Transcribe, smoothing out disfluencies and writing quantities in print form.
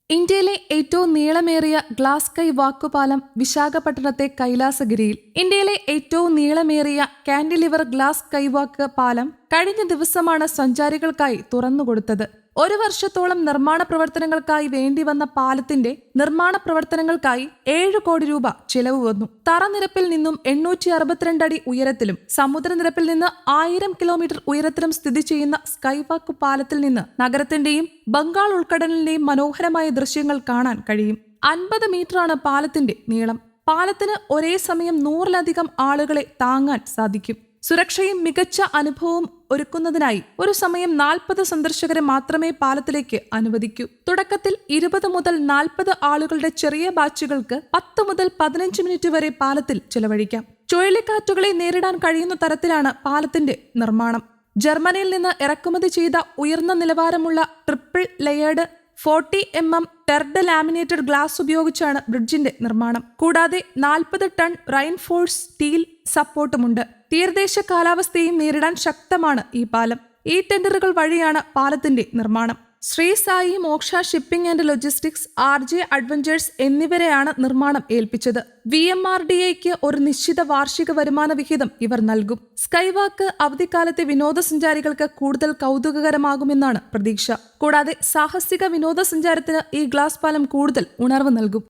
ഇന്ത്യയിലെ ഏറ്റവും നീളമേറിയ ഗ്ലാസ് കൈ വാക്കുപാലം വിശാഖപട്ടണത്തെ കൈലാസഗിരിയിൽ. ഇന്ത്യയിലെ ഏറ്റവും നീളമേറിയ കാന്റിലിവർ ഗ്ലാസ് കൈവാക്ക് പാലം കഴിഞ്ഞ ദിവസമാണ് സഞ്ചാരികൾക്കായി തുറന്നുകൊടുത്തത്. 1 വർഷത്തോളം നിർമ്മാണ പ്രവർത്തനങ്ങൾക്കായി വേണ്ടിവന്ന പാലത്തിന്റെ നിർമ്മാണ പ്രവർത്തനങ്ങൾക്കായി 7 കോടി രൂപ ചെലവ് വന്നു. തറനിരപ്പിൽ നിന്നും 862 അടി ഉയരത്തിലും സമുദ്രനിരപ്പിൽ നിന്ന് 1000 കിലോമീറ്റർ ഉയരത്തിലും സ്ഥിതി ചെയ്യുന്ന സ്കൈവാക്ക് പാലത്തിൽ നിന്ന് നഗരത്തിന്റെയും ബംഗാൾ ഉൾക്കടലിന്റെയും മനോഹരമായ ദൃശ്യങ്ങൾ കാണാൻ കഴിയും. 50 മീറ്ററാണ് പാലത്തിന്റെ നീളം. പാലത്തിന് ഒരേ സമയം 100-ലധികം ആളുകളെ താങ്ങാൻ സാധിക്കും. സുരക്ഷയും മികച്ച അനുഭവവും ഒരുക്കുന്നതിനായി ഒരു സമയം 40 സന്ദർശകരെ മാത്രമേ പാലത്തിലേക്ക് അനുവദിക്കൂ. തുടക്കത്തിൽ 20 മുതൽ 40 ആളുകളുടെ ചെറിയ ബാച്ചുകൾക്ക് 10 മുതൽ 15 മിനിറ്റ് വരെ പാലത്തിൽ ചെലവഴിക്കാം. ചുഴലിക്കാറ്റുകളെ നേരിടാൻ കഴിയുന്ന തരത്തിലാണ് പാലത്തിന്റെ നിർമ്മാണം. ജർമ്മനിയിൽ നിന്ന് ഇറക്കുമതി ചെയ്ത ഉയർന്ന നിലവാരമുള്ള ട്രിപ്പിൾ ലെയേർഡ് 40 mm ടെർഡ് ലാമിനേറ്റഡ് ഗ്ലാസ് ഉപയോഗിച്ചാണ് ബ്രിഡ്ജിന്റെ നിർമ്മാണം. കൂടാതെ 40 ടൺ റൈൻഫോഴ്സ് സ്റ്റീൽ സപ്പോർട്ടുമുണ്ട്. തീരദേശ കാലാവസ്ഥയും നേരിടാൻ ശക്തമാണ് ഈ പാലം. ഈ ടെൻഡറുകൾ വഴിയാണ് പാലത്തിന്റെ നിർമ്മാണം. Shri Sai Moksha shipping and logistics, RJ adventures എന്നിവരെയാണ് നിർമ്മാണം ഏൽപ്പിച്ചത്. VMRDAയ്ക്ക് ഒരു നിശ്ചിത വാർഷിക വരുമാന വിഹിതം ഇവർ നൽകും. സ്കൈവാക്ക് അവധിക്കാലത്തെ വിനോദസഞ്ചാരികൾക്ക് കൂടുതൽ കൗതുകകരമാകുമെന്നാണ് പ്രതീക്ഷ. കൂടാതെ സാഹസിക വിനോദസഞ്ചാരത്തിന് ഈ ഗ്ലാസ് പാലം കൂടുതൽ ഉണർവ് നൽകും.